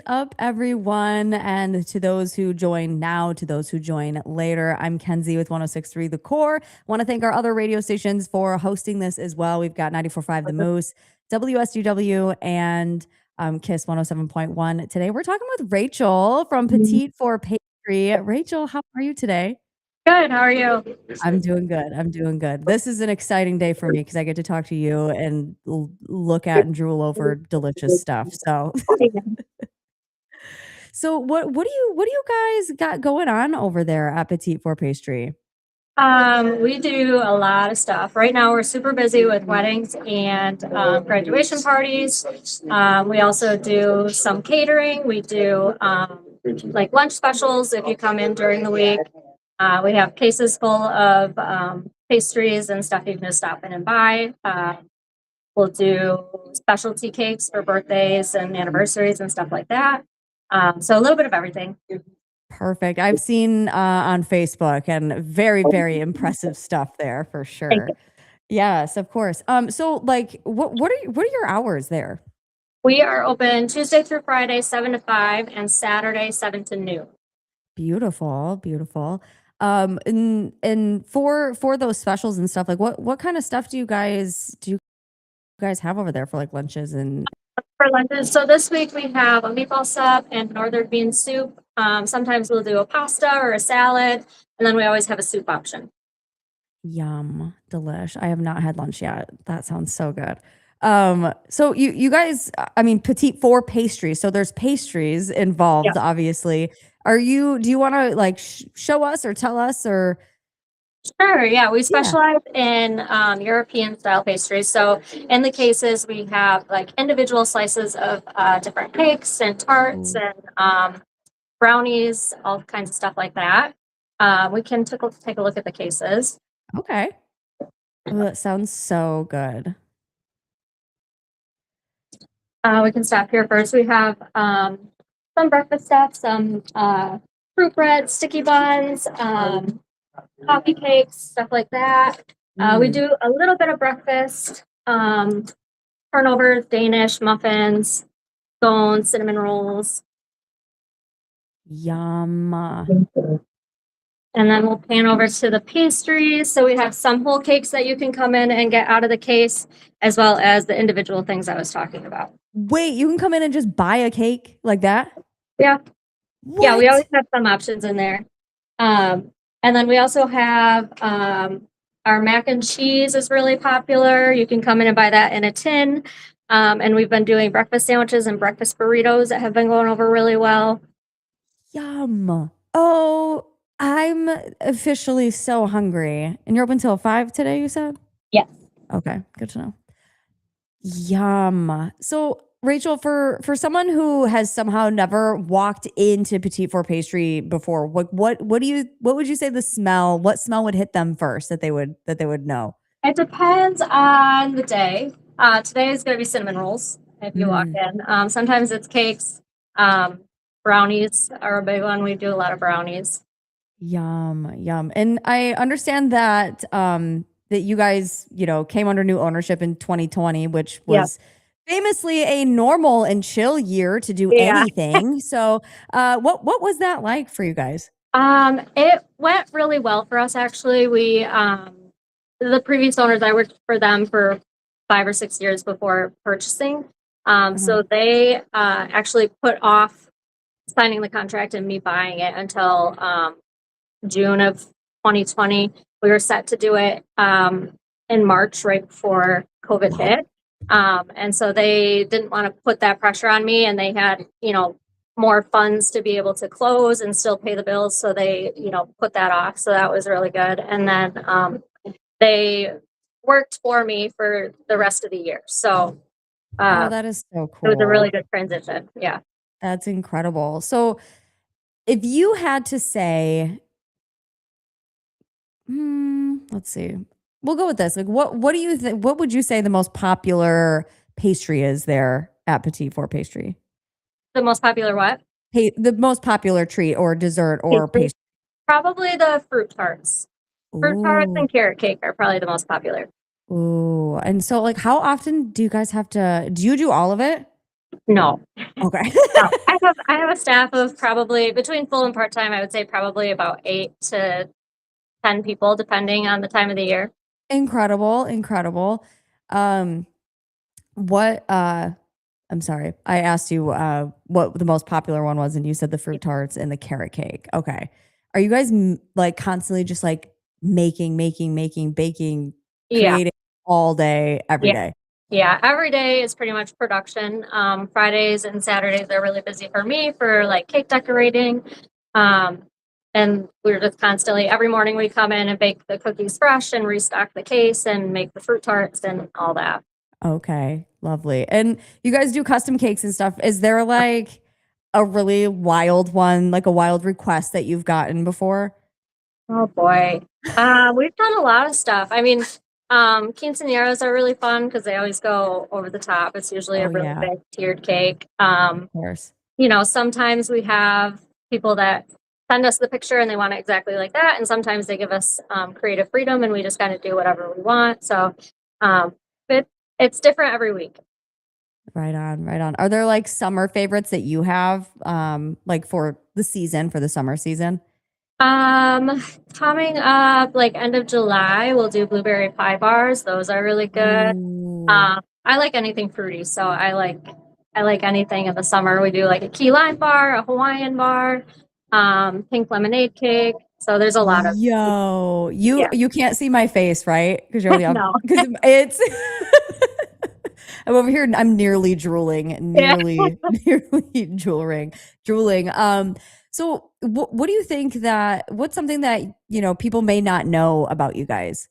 up, everyone? And to those who join now, to those who join later, I'm Kenzie with 1063 The Core. Want to thank our other radio stations for hosting this as well. We've got 94.5 The Moose, WSUW, and KISS 107.1. Today, we're talking with Rachel from Petit for Pastry. Rachel, how are you today? Good. How are you? I'm doing good. I'm doing good. This is an exciting day for me because I get to talk to you and look at and drool over delicious stuff. So, so what do you guys got going on over there at Petit for Pastry? We do a lot of stuff. Right now, we're super busy with weddings and graduation parties. We also do some catering. We do like lunch specials if you come in during the week. We have cases full of pastries and stuff you can just stop in and buy. We'll do specialty cakes for birthdays and anniversaries and stuff like that. So a little bit of everything. Perfect. I've seen on Facebook and very, very impressive stuff there for Thank sure. you. Yes, of course. So like what are your hours there? We are open Tuesday through Friday, 7 to 5, and Saturday, 7 to noon. Beautiful, beautiful. And for those specials and stuff, like what kind of stuff do you guys have over there for like lunches and For lunches, so this week we have a meatball sub and northern bean soup. Sometimes we'll do a pasta or a salad, and then we always have a soup option. yum, delish. I have not had lunch yet. That sounds so good. So you guys, I mean, petite for pastry. So there's pastries Yeah. involved, obviously. Do you want to like show us or tell us or Sure, yeah, we yeah. specialize in European style pastries. So in the cases, we have like individual slices of different cakes and tarts Ooh, and brownies, all kinds of stuff like that. We can take a look at the cases. okay. Oh, that sounds so good. We can stop here first. We have some breakfast stuff, some fruit bread, sticky buns, coffee cakes, stuff like that. We Mm, do a little bit of breakfast, turnovers, Danish muffins, scones, cinnamon rolls, yum. and then we'll pan over to the pastries. So we have some whole cakes that you can come in and get out of the case, as well as the individual things I was talking about. Wait, you can come in and just buy a cake like that? Yeah, yeah, we always What? have some options in there. And then we also have our mac and cheese is really popular. You can come in and buy that in a tin. And we've been doing breakfast sandwiches and breakfast burritos that have been going over really well. Yum. Oh, I'm officially so hungry. And you're open till 5 today, you said? Yes. Okay, good to know. Yum. So, Rachel, for someone who has somehow never walked into Petite for Pastry before, what would you say what smell would hit them first that they would know? It depends on the day. Today is going to be cinnamon rolls if you walk Mm, in. Sometimes it's cakes. Um, Brownies are a big one. We do a lot of brownies. yum, yum. And I understand that that you guys, came under new ownership in 2020, which Yeah. was famously a normal and chill year to do Yeah. anything. So, what was that like for you guys? It went really well for us actually. The previous owners, I worked for them for 5 or 6 years before purchasing. Uh-huh. So they actually put off signing the contract and me buying it until June of 2020. We were set to do it in March, right before COVID Wow. hit. And so they didn't want to put that pressure on me, and they had, more funds to be able to close and still pay the bills. So they, put that off. So that was really good. And then they worked for me for the rest of the year. So Oh, uh, that is so it was a really cool. good transition. Yeah. That's incredible. So, if you had to say, let's see, we'll go with this. Like, what do you think? What would you say the most popular pastry is there at Petit for Pastry? The most popular what? The most popular treat or dessert or Pastry? pastry. Probably the fruit tarts. Fruit tarts Ooh, and carrot cake are probably the most popular. ooh. And so, like, how often do you guys have to? Do you do all of it? No, Okay. no. I have a staff of probably between full and part-time, I would say probably about 8 to 10 people, depending on the time of the year. Incredible, incredible. Um, what I'm sorry. I asked you what the most popular one was and you said the fruit tarts and the carrot cake. Okay. Are you guys like constantly just like making, baking, Yeah, creating all day, every yeah, day? yeah. Every day is pretty much production. Fridays and Saturdays are really busy for me for like cake decorating. Um, and we're just constantly every morning we come in and bake the cookies fresh and restock the case and make the fruit tarts and all that. Okay, lovely. And you guys do custom cakes and stuff. Is there like a really wild one, like a wild request that you've gotten before? Oh boy. We've done a lot of stuff. I mean, quinceañeras are really fun because they always go over the top. It's usually a Oh really yeah, big tiered cake. of course. Sometimes we have people that send us the picture and they want it exactly like that, and sometimes they give us creative freedom and we just kind of do whatever we want. So, um, it it's different every week. Right on, right on. Are there like summer favorites that you have like for the season, for the summer season? Um, Coming up like end of July, we'll do blueberry pie bars. Those are really good. Ooh. I like anything fruity, so I like anything in the summer. We do like a key lime bar, a Hawaiian bar, pink lemonade cake. So there's a lot of Yo, you yeah. you can't see my face, right? Because you're the No. because it's I'm over here. I'm nearly drooling, Yeah. nearly drooling. So what do you think that? What's something that people may not know about you guys?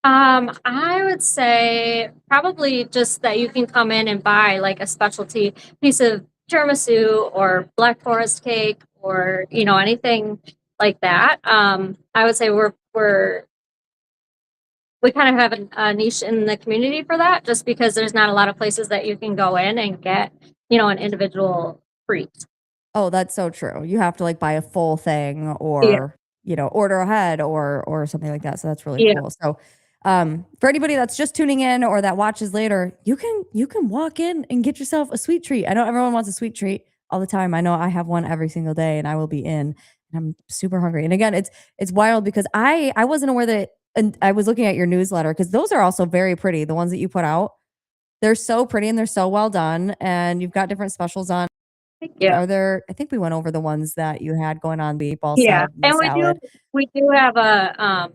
I would say probably just that you can come in and buy like a specialty piece of tiramisu or black forest cake or anything like that. I would say we kind of have a niche in the community for that, just because there's not a lot of places that you can go in and get an individual treat. Oh, that's so true. You have to like buy a full thing Yeah, or, order ahead or something like that. So that's really yeah, cool. So, for anybody that's just tuning in or that watches later, you can walk in and get yourself a sweet treat. I know everyone wants a sweet treat all the time. I know I have one every single day and I will be in and I'm super hungry. And again, it's wild because I wasn't aware that and I was looking at your newsletter because those are also very pretty. The ones that you put out, they're so pretty and they're so well done and you've got different specials on. yeah, Are there I think we went over the ones that you had going on, the meatball yeah. sub and the And we do salad. we do have a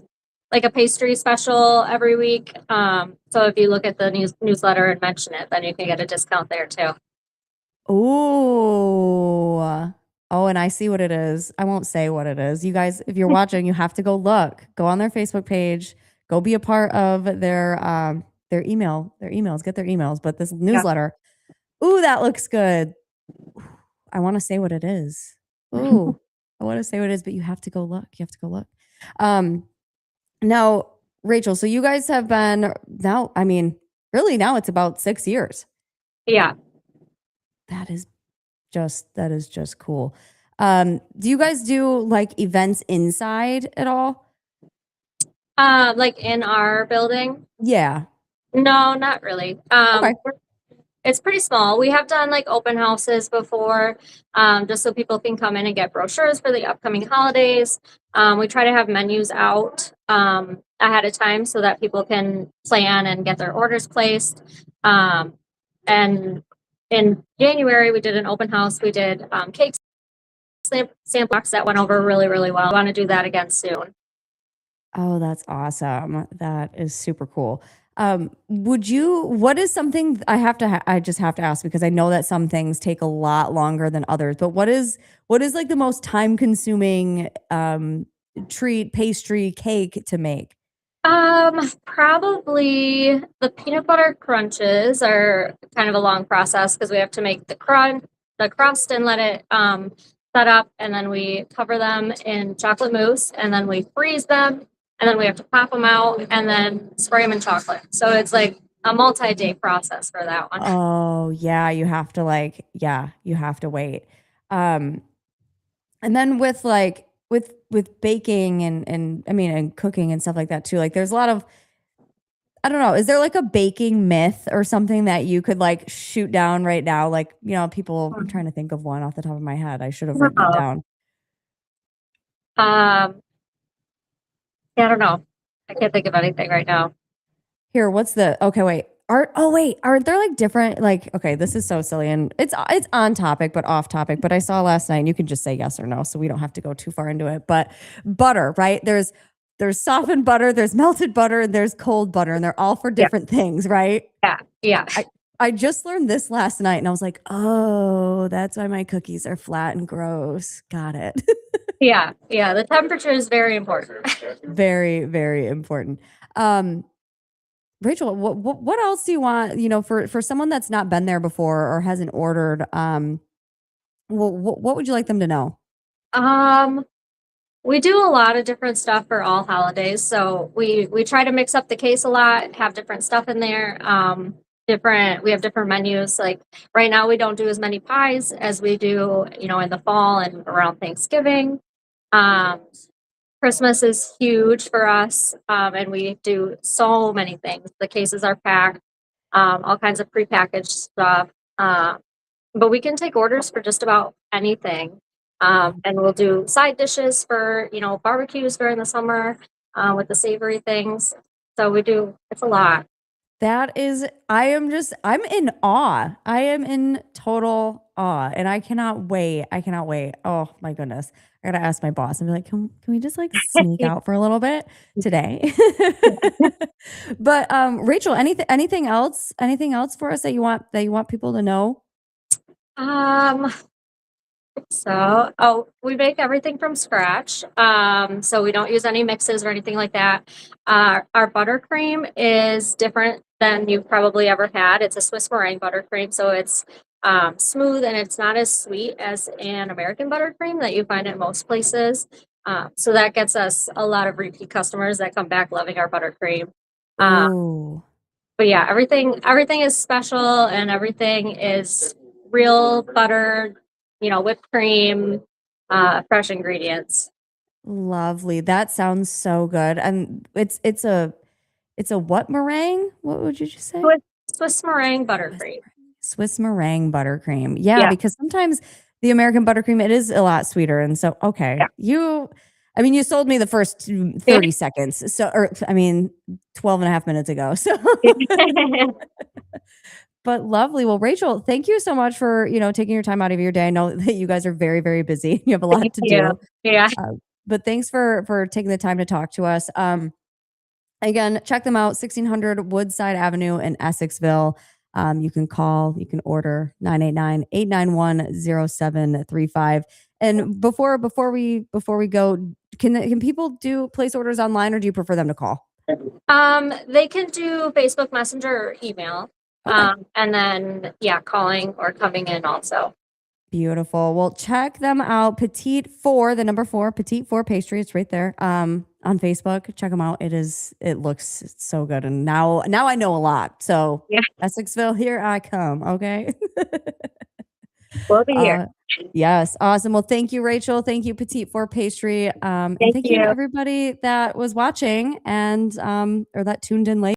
like a pastry special every week. So if you look at the newsletter and mention it, then you can get a discount there too. Ooh. Oh, and I see what it is. I won't say what it is. You guys, if you're watching, you have to go look. Go on their Facebook page. Go be a part of their emails, get their emails, but this Yeah. newsletter. Ooh, that looks good. I want to say what it is. Ooh. I want to say what it is, but you have to go look. You have to go look. Um Now, Rachel, so you guys have been now, I mean, really now it's about 6 years. Yeah. That is that is just cool. Do you guys do like events inside at all? Like in our building? Yeah. No, not really. Okay. It's pretty small. We have done like open houses before, just so people can come in and get brochures for the upcoming holidays. We try to have menus out ahead of time so that people can plan and get their orders placed. Um, and in January, we did an open house. We did cake sample box that went over really, really well. I want to do that again soon. Oh, that's awesome. That is super cool. What is something I just have to ask because I know that some things take a lot longer than others, but what is like the most time consuming treat, pastry, cake to make? Probably the peanut butter crunches are kind of a long process because we have to make the crust and let it set up, and then we cover them in chocolate mousse, and then we freeze them, and then we have to pop them out, and then spray them in chocolate. So it's like a multi-day process for that one. Oh, yeah, you have to wait. Um, and then with like with baking and I mean and cooking and stuff like that too. Like there's a lot of I don't know. Is there like a baking myth or something that you could like shoot down right now? Like, people, I'm trying to think of one off the top of my head. I should have written it Oh, down. yeah, I don't know. I can't think of anything right now. Here, okay, wait. Aren't there like different, like, okay, this is so silly and it's on topic but off topic, but I saw last night and you can just say yes or no so we don't have to go too far into it. But butter, right? There's softened butter, there's melted butter, and there's cold butter, and they're all for Yeah, different things, right? yeah, yeah, I just learned this last night and I was like, "Oh, that's why my cookies are flat and gross." Got it. yeah, yeah. The temperature is very important. Very, very important. Um Rachel, what else do you want, for someone that's not been there before or hasn't ordered, what would you like them to know? Um, we do a lot of different stuff for all holidays. So we try to mix up the case a lot, have different stuff in there. We have different menus. Like right now we don't do as many pies as we do, in the fall and around Thanksgiving. Um, Christmas is huge for us, and we do so many things. The cases are packed, all kinds of prepackaged stuff. But we can take orders for just about anything. And we'll do side dishes for, barbecues during the summer, with the savory things. So it's a lot. I'm in awe. I am in total awe and I cannot wait. I cannot wait. Oh my goodness. I gotta ask my boss and be like, can we just like sneak out for a little bit today? But Rachel, anything else for us that you want people to know? Um, we make everything from scratch. So we don't use any mixes or anything like that. Our buttercream is different than you've probably ever had. It's a Swiss meringue buttercream, so it's smooth and it's not as sweet as an American buttercream that you find at most places. So that gets us a lot of repeat customers that come back loving our buttercream. Uh, Ooh. but yeah, everything is special and everything is real butter, whipped cream, fresh ingredients. Lovely. That sounds so good. And it's a what meringue? What would you just say? Swiss, Swiss meringue Swiss buttercream. Swiss meringue buttercream. Yeah, Yeah, because sometimes the American buttercream, it is a lot sweeter. And so, okay, yeah. you sold me the first 30 seconds. So, or I mean, 12 and a half minutes ago. So, but lovely. Well, Rachel, thank you so much for, taking your time out of your day. I know that you guys are very, very busy. You have a Thank lot to you. do. Yeah. But thanks for taking the time to talk to us. Again, check them out, 1600 Woodside Avenue in Essexville. You can call, you can order 989-891-0735. And before we go, can people place orders online or do you prefer them to call? They can do Facebook Messenger or email. Okay. And then yeah, calling or coming in also. Beautiful. Well, check them out. Petit 4, the number 4, Petit 4 Pastry. It's right there. On Facebook. Check them out. It looks so good. And now I know a lot. So Yeah, Essexville, here I come. Okay. we'll be here. Yes. Awesome. Well, thank you, Rachel. Thank you, Petit 4 Pastry. And Thank thank you to you. everybody that was watching and or that tuned in late.